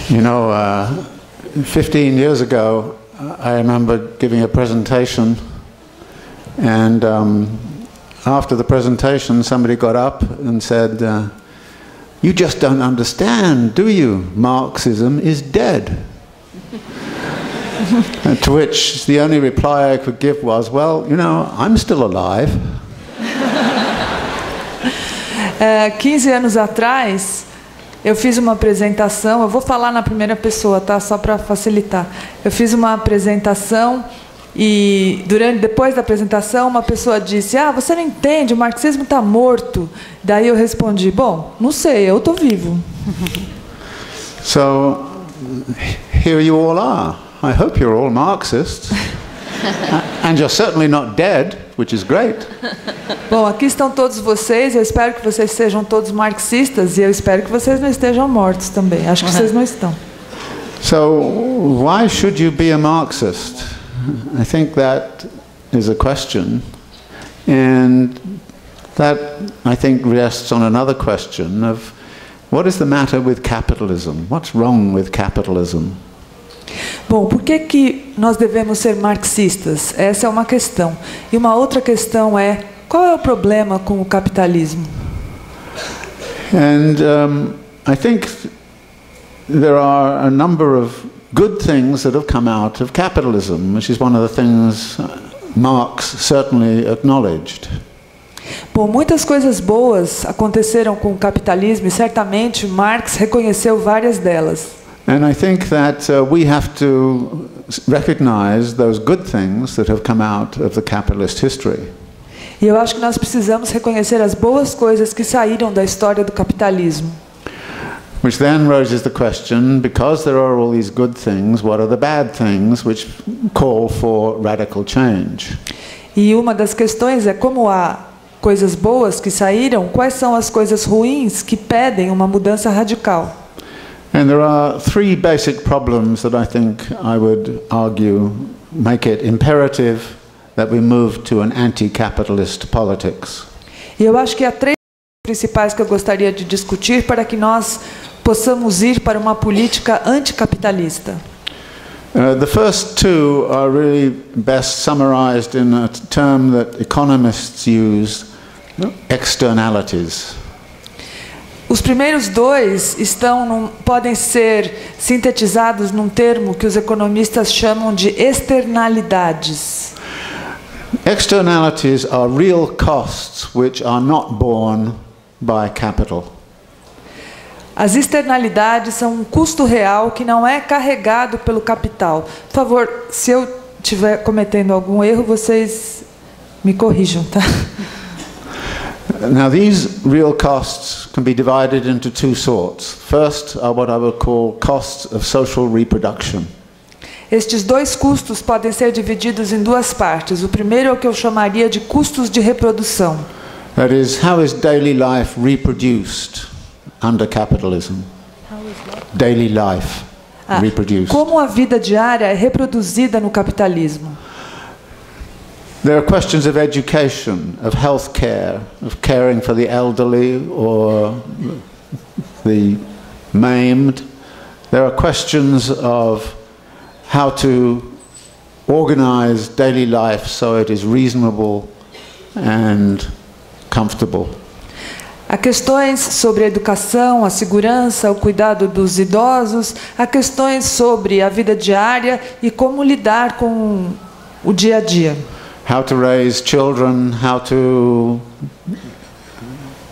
You know, 15 years ago, I remember giving a presentation, and after the presentation, somebody got up and said, "You just don't understand, do you? Marxism is dead." To which the only reply I could give was, "Well, you know, I'm still alive." 15 anos atrás, eu fiz uma apresentação, eu vou falar na primeira pessoa, tá? Só para facilitar. Eu fiz uma apresentação e depois da apresentação uma pessoa disse: "Ah, você não entende, o marxismo está morto." Daí eu respondi: "Bom, não sei, eu estou vivo." So here you all are. I hope you're all Marxists. And you're certainly not dead, which is great. Bom, aqui estão todos vocês. Eu espero que vocês sejam todos marxistas e eu espero que vocês não estejam mortos também. Acho que vocês não estão. So why should you be a Marxist? I think that is a question, and that I think rests on another question of what is the matter with capitalism? What's wrong with capitalism? Bom, por que nós devemos ser marxistas? Essa é uma questão. E uma outra questão é, qual é o problema com o capitalismo? And I think there are a number of good things that have come out of capitalism, which is one of the things Marx certainly acknowledged. Bom, muitas coisas boas aconteceram com o capitalismo e certamente Marx reconheceu várias delas. And I think that we have to recognize those good things that have come out of the capitalist history. E eu acho que nós precisamos reconhecer as boas coisas que saíram da história do capitalismo. Which then raises the question, because there are all these good things, what are the bad things which call for radical change? E uma das questões é, como há coisas boas que saíram, quais são as coisas ruins que pedem uma mudança radical? And there are three basic problems that I think I would argue make it imperative that we move to an anti-capitalist politics. E eu acho que há três principais que eu gostaria de discutir para que nós possamos ir para uma política anticapitalista. The first two are really best summarized in a term that economists use, externalities. Os primeiros dois podem ser sintetizados num termo que os economistas chamam de externalidades. Externalities are real costs which are not borne by capital. As externalidades são um custo real que não é carregado pelo capital. Por favor, se eu estiver cometendo algum erro, vocês me corrijam, tá? Now these real costs can be divided into two sorts. First are what I would call costs of social reproduction. Estes dois custos podem ser divididos em duas partes. O primeiro é o que eu chamaria de custos de reprodução. That is, how is daily life reproduced under capitalism? Daily life reproduced. Como a vida diária é reproduzida no capitalismo? There are questions of education, of health care, of caring for the elderly or the maimed. There are questions of how to organize daily life so it is reasonable and comfortable. Há questões sobre a educação, a segurança, o cuidado dos idosos, há questões sobre a vida diária e como lidar com o dia a dia. How to raise children, how to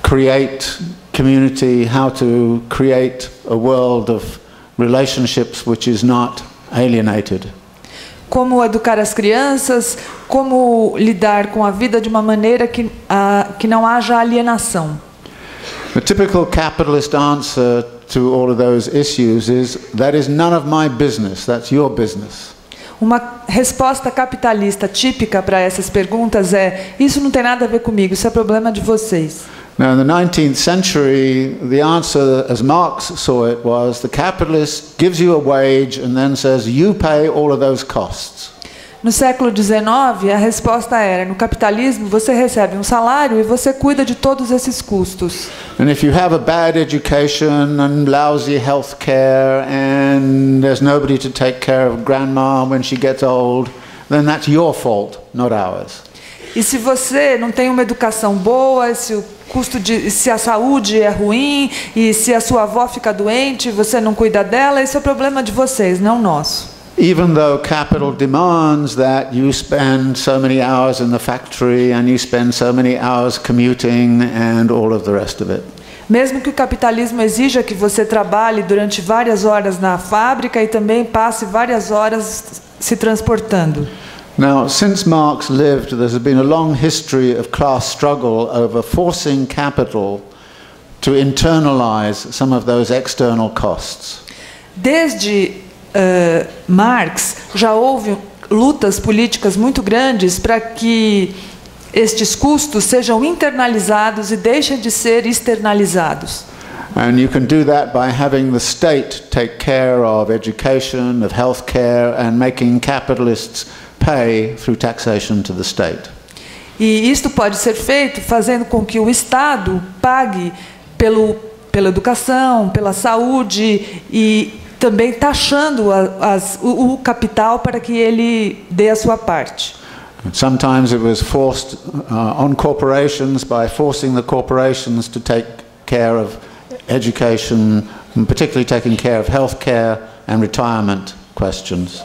create community, how to create a world of relationships which is not alienated. Como educar as crianças, como lidar com a vida de uma maneira que não haja alienação. The typical capitalist answer to all of those issues is, that is none of my business, that's your business. Uma resposta capitalista típica para essas perguntas é: isso não tem nada a ver comigo, isso é problema de vocês. Now, in the 19th century, the answer, as Marx saw it, was the capitalist gives you a wage and then says, you pay all of those costs. No século XIX, a resposta era: no capitalismo, você recebe um salário e você cuida de todos esses custos. And if you have a bad education and lousy health care and there's nobody to take care of grandma when she gets old, then that's your fault, not ours. E se você não tem uma educação boa, se a saúde é ruim e se a sua avó fica doente, você não cuida dela, esse é o problema de vocês, não nosso. Even though capital demands that you spend so many hours in the factory and you spend so many hours commuting and all of the rest of it. Mesmo que o capitalismo exija que você trabalhe durante várias horas na fábrica e também passe várias horas se transportando. Now, since Marx lived, there's been a long history of class struggle over forcing capital to internalize some of those external costs. Desde Marx, já houve lutas políticas muito grandes para que estes custos sejam internalizados e deixem de ser externalizados. And you can do that by having the state take care of education, of healthcare, and making capitalists pay through taxation to the state. E isto pode ser feito fazendo com que o Estado pague pela educação, pela saúde e também taxando o capital para que ele dê a sua parte. Sometimes it was forced on corporations by forcing the corporations to take care of education, and particularly taking care of healthcare and retirement questions.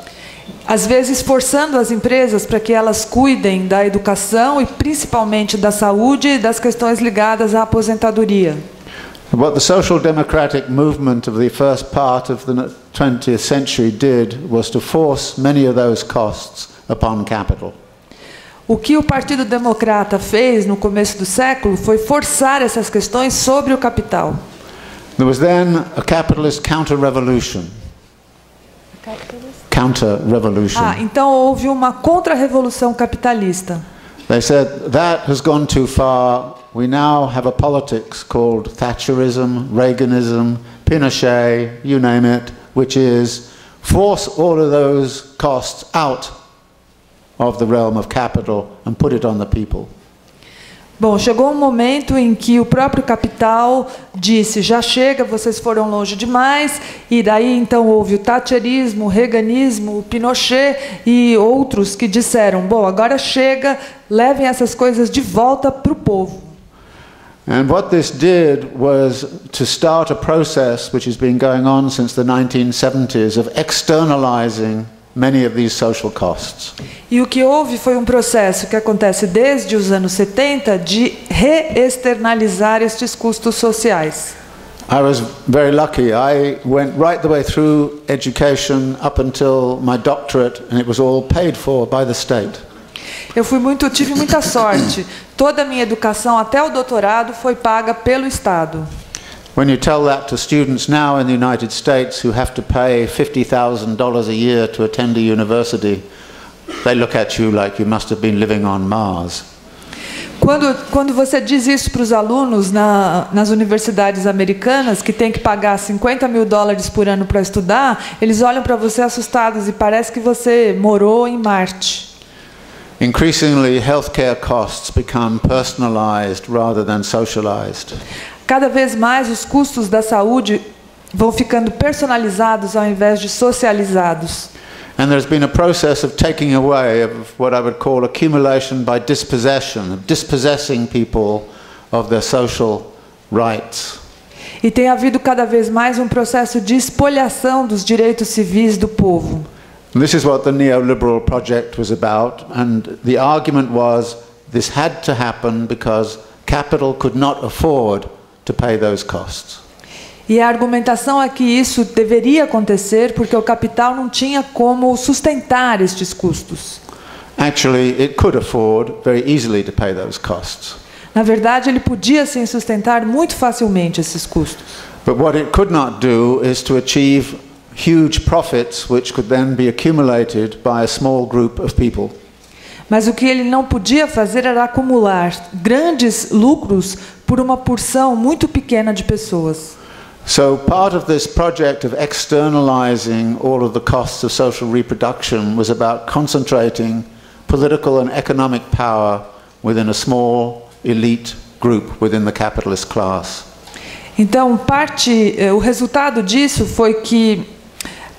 Às vezes forçando as empresas para que elas cuidem da educação e principalmente da saúde e das questões ligadas à aposentadoria. What the social democratic movement of the first part of the 20th century did was to force many of those costs upon capital. O que o Partido Democrata fez no começo do século foi forçar essas questões sobre o capital. There was then a capitalist counter-revolution. Counter-revolution. Então houve uma contra-revolução capitalista. They said that has gone too far. We now have a politics called Thatcherism, Reaganism, Pinochet, you name it, which is force all of those costs out of the realm of capital and put it on the people. Bom, chegou um momento em que o próprio capital disse: já chega, vocês foram longe demais, e daí então houve o thatcherismo, o reaganismo, o Pinochet e outros que disseram: bom, agora chega, levem essas coisas de volta para o povo. And what this did was to start a process which has been going on since the 1970s of externalizing many of these social costs. E o que houve foi um processo que acontece desde os anos 70 de reexternalizar estes custos sociais. I was very lucky. I went right the way through education up until my doctorate, and it was all paid for by the state. Tive muita sorte. Toda a minha educação até o doutorado foi paga pelo Estado. When you tell that to students now in the United States who have to pay $50,000 a year to attend a university, they look at you like you must have been living on Mars. Quando você diz isso para os alunos nas universidades americanas, que tem que pagar $50 mil por ano para estudar, eles olham para você assustados e parece que você morou em Marte. Increasingly, healthcare costs become personalized rather than socialized. Cada vez mais os custos da saúde vão ficando personalizados ao invés de socializados. And there's been a process of taking away of what I would call accumulation by dispossession, of dispossessing people of their social rights. E tem havido cada vez mais um processo de espoliação dos direitos civis do povo. And this is what the neoliberal project was about, and the argument was this had to happen because capital could not afford to pay those costs. E a argumentação é que isso deveria acontecer porque o capital não tinha como sustentar estes custos. Actually, it could afford very easily to pay those costs. Na verdade, ele podia sim sustentar muito facilmente esses custos. But what it could not do is to achieve huge profits which could then be accumulated by a small group of people. Mas o que ele não podia fazer era acumular grandes lucros por uma porção muito pequena de pessoas. So part of this project of externalizing all of the costs of social reproduction was about concentrating political and economic power within a small elite group within the capitalist class. Então, o resultado disso foi que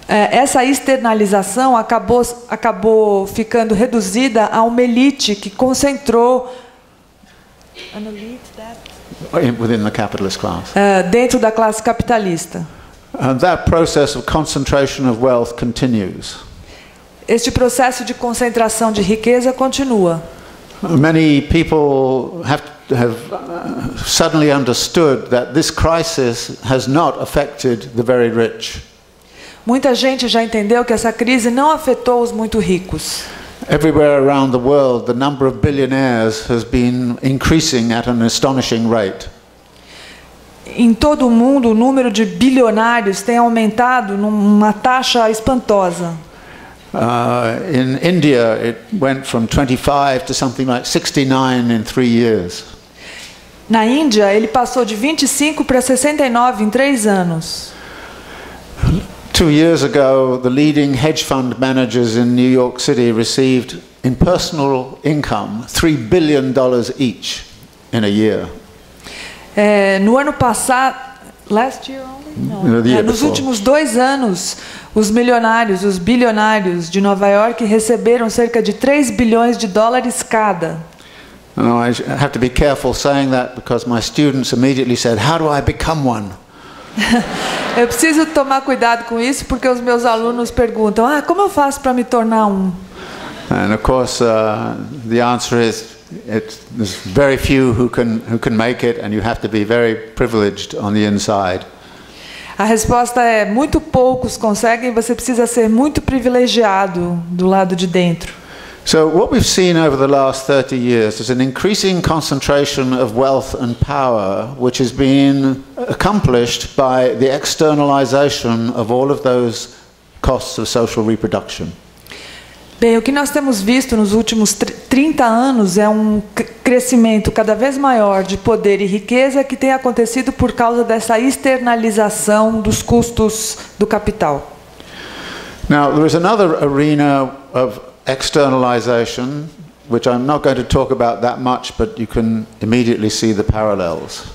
essa externalização acabou ficando reduzida a uma elite que concentrou within the capitalist class. Dentro da classe capitalista. And that process of concentration of wealth continues. Este processo de concentração de riqueza continua. Many people have suddenly understood that this crisis has not affected the very rich. Muita gente já entendeu que essa crise não afetou os muito ricos. Everywhere around the world, the number of billionaires has been increasing at an astonishing rate. Em todo o mundo, o número de bilionários tem aumentado numa taxa espantosa. In India, it went from 25 to something like 69 in 3 years. Na Índia, ele passou de 25 para 69 em 3 anos. 2 years ago, the leading hedge fund managers in New York City received, in personal income, $3 billion each in a year. No ano passado, last year only? Nos últimos 2 anos, os milionários, os bilionários de Nova York receberam cerca de 3 bilhões de dólares cada. I have to be careful saying that because my students immediately said, "How do I become one?" Eu preciso tomar cuidado com isso porque os meus alunos perguntam: como eu faço para me tornar um? And of course, the answer is there's very few who can make it, and you have to be very privileged on the inside. A resposta é muito poucos conseguem. Você precisa ser muito privilegiado do lado de dentro. So what we've seen over the last 30 years is an increasing concentration of wealth and power, which has been accomplished by the externalization of all of those costs of social reproduction. Bem, o que nós temos visto nos últimos 30 anos é um crescimento cada vez maior de poder e riqueza que tem acontecido por causa dessa externalização dos custos do capital. Now, there is another arena of externalization, which I'm not going to talk about that much, but you can immediately see the parallels.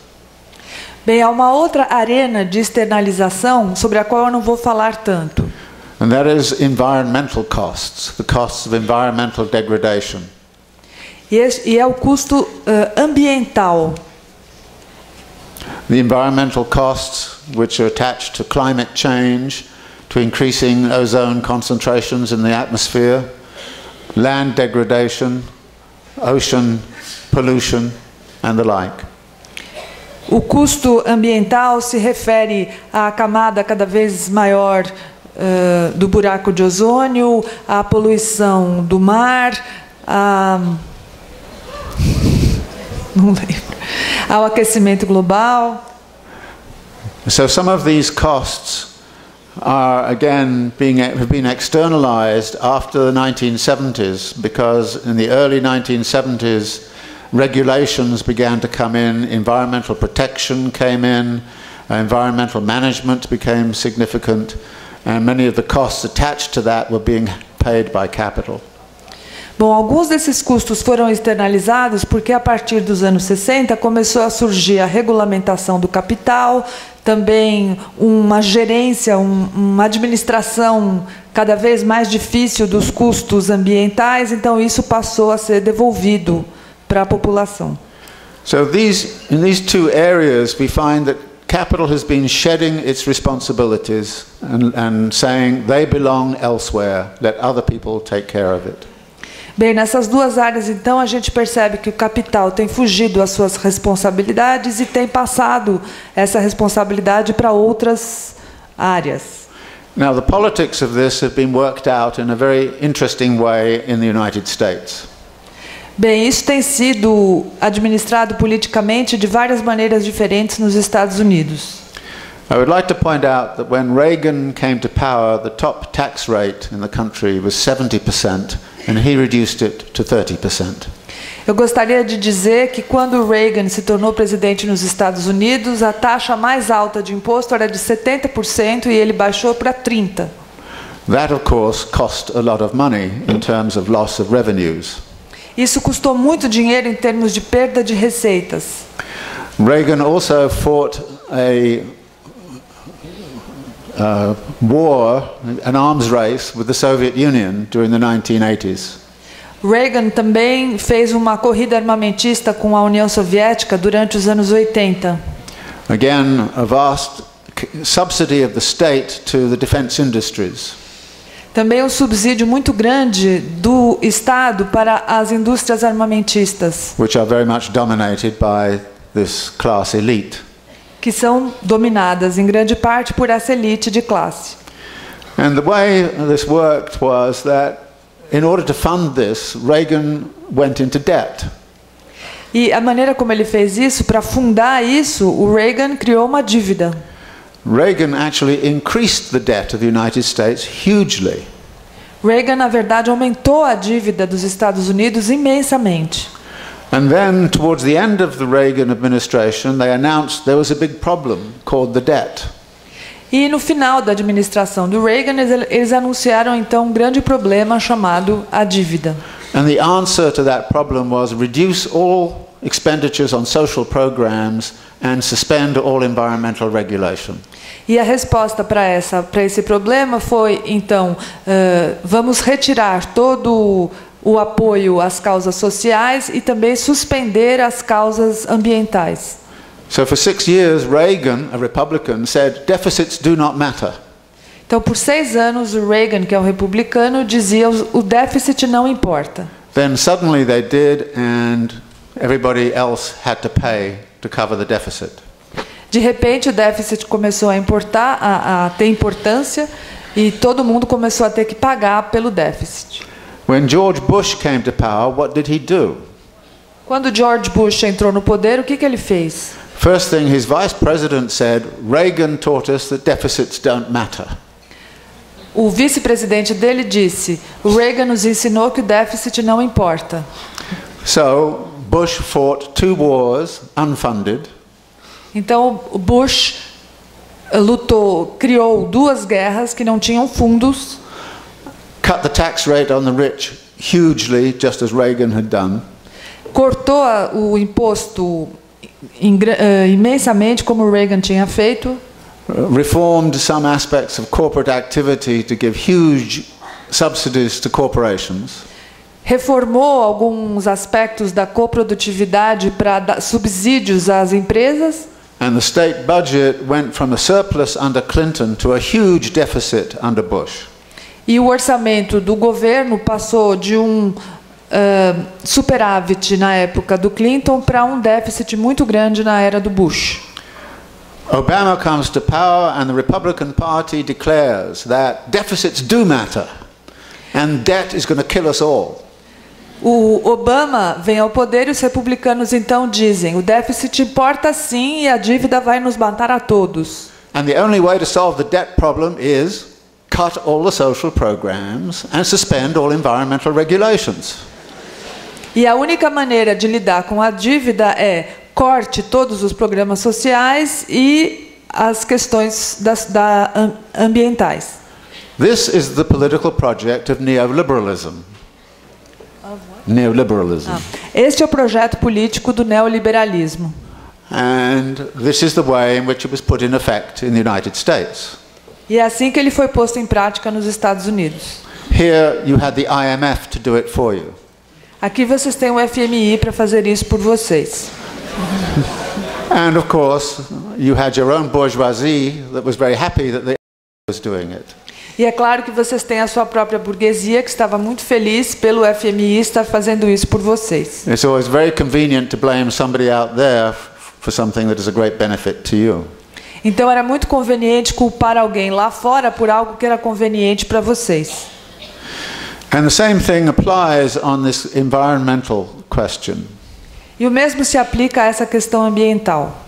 Bem, há uma outra arena de externalização sobre a qual eu não vou falar tanto. And that is environmental costs, the costs of environmental degradation. E é o custo ambiental. The environmental costs which are attached to climate change, to increasing ozone concentrations in the atmosphere, land degradation, ocean pollution, and the like. O custo ambiental se refere à camada cada vez maior do buraco de ozônio, à poluição do mar, não lembro, ao aquecimento global. So some of these costs are again have been externalized after the 1970s, because in the early 1970s regulations began to come in, environmental protection came in, environmental management became significant, and many of the costs attached to that were being paid by capital. Bom, alguns desses custos foram externalizados porque a partir dos anos 60 começou a surgir a regulamentação do capital, também uma gerência, uma administração cada vez mais difícil dos custos ambientais, então isso passou a ser devolvido para a população. So in these two areas we find that capital has been shedding its responsibilities and saying they belong elsewhere, let other people take care of it. Bem, nessas duas áreas, então, a gente percebe que o capital tem fugido às suas responsabilidades e tem passado essa responsabilidade para outras áreas. Now, the politics of this have been worked out in a very interesting way in the United States. Bem, isso tem sido administrado politicamente de várias maneiras diferentes nos Estados Unidos. I would like to point out that when Reagan came to power, the top tax rate in the country was 70%, and he reduced it to 30%. Eu gostaria de dizer que quando Reagan se tornou presidente nos Estados Unidos, a taxa mais alta de imposto era de 70% e ele baixou para 30%. That, of course, cost a lot of money in terms of loss of revenues. Isso custou muito dinheiro em termos de perda de receitas. Reagan also fought a war, an arms race with the Soviet Union during the 1980s. Reagan também fez uma corrida armamentista com a União Soviética durante os anos 80. Again, a vast subsidy of the state to the defense industries. Também um subsídio muito grande do Estado para as indústrias armamentistas, Which are very much dominated by this class elite. que são dominadas em grande parte por essa elite de classe. And the way this worked was that in order to fund this, Reagan went into debt. E a maneira como ele fez isso, para fundar isso, o Reagan criou uma dívida. Reagan actually increased the debt of the United States hugely. Reagan, na verdade, aumentou a dívida dos Estados Unidos imensamente. And then, towards the end of the Reagan administration, they announced there was a big problem called the debt. E no final da administração do Reagan, eles anunciaram então um grande problema chamado a dívida. And the answer to that problem was reduce all expenditures on social programs and suspend all environmental regulation. E a resposta para esse problema foi, então, vamos retirar todo o apoio às causas sociais e também suspender as causas ambientais. So for 6 years, Reagan, a Republican, said deficits do not matter. Então, por 6 anos, o Reagan, que é um republicano, dizia o déficit não importa. Then suddenly they did, and everybody else had to pay to cover the deficit. De repente, o déficit começou a ter importância e todo mundo começou a ter que pagar pelo déficit. When George Bush came to power, what did he do? Quando George Bush entrou no poder, o que ele fez? First thing, his vice president said, Reagan taught us that deficits don't matter. O vice-presidente dele disse, o Reagan nos ensinou que o déficit não importa. So Bush fought 2 wars unfunded. Então, o Bush criou 2 guerras que não tinham fundos. Cut the tax rate on the rich hugely, just as Reagan had done. Cortou o imposto imensamente, como o Reagan tinha feito. Reformed some aspects of corporate activity to give huge subsidies to corporations. Reformou alguns aspectos da coprodutividade para dar subsídios às empresas. And the state budget went from a surplus under Clinton to a huge deficit under Bush. E o orçamento do governo passou de um superávit na época do Clinton para um déficit muito grande na era do Bush. Obama comes to power and the Republican Party declares that deficits do matter and debt is going to kill us all. O Obama vem ao poder e os republicanos então dizem, o déficit importa sim e a dívida vai nos matar a todos. And the only way to solve the debt problem is cut all the social programs and suspend all environmental regulations. E a única maneira de lidar com a dívida é corte todos os programas sociais e as questões ambientais. This is the political project of neoliberalism. Neoliberalism. Este é o projeto político do neoliberalismo. And this is the way in which it was put in effect in the United States. E é assim que ele foi posto em prática nos Estados Unidos. Here you had the IMF to do it for you. Aqui vocês têm o FMI para fazer isso por vocês. And of course, you had your own bourgeoisie that was very happy that the was doing it. E é claro que vocês têm a sua própria burguesia que estava muito feliz pelo FMI estar fazendo isso por vocês. It's always very convenient to blame somebody out there for something that is a great benefit to you. Então era muito conveniente culpar alguém lá fora por algo que era conveniente para vocês. And the same thing applies on this environmental question. E o mesmo se aplica a essa questão ambiental.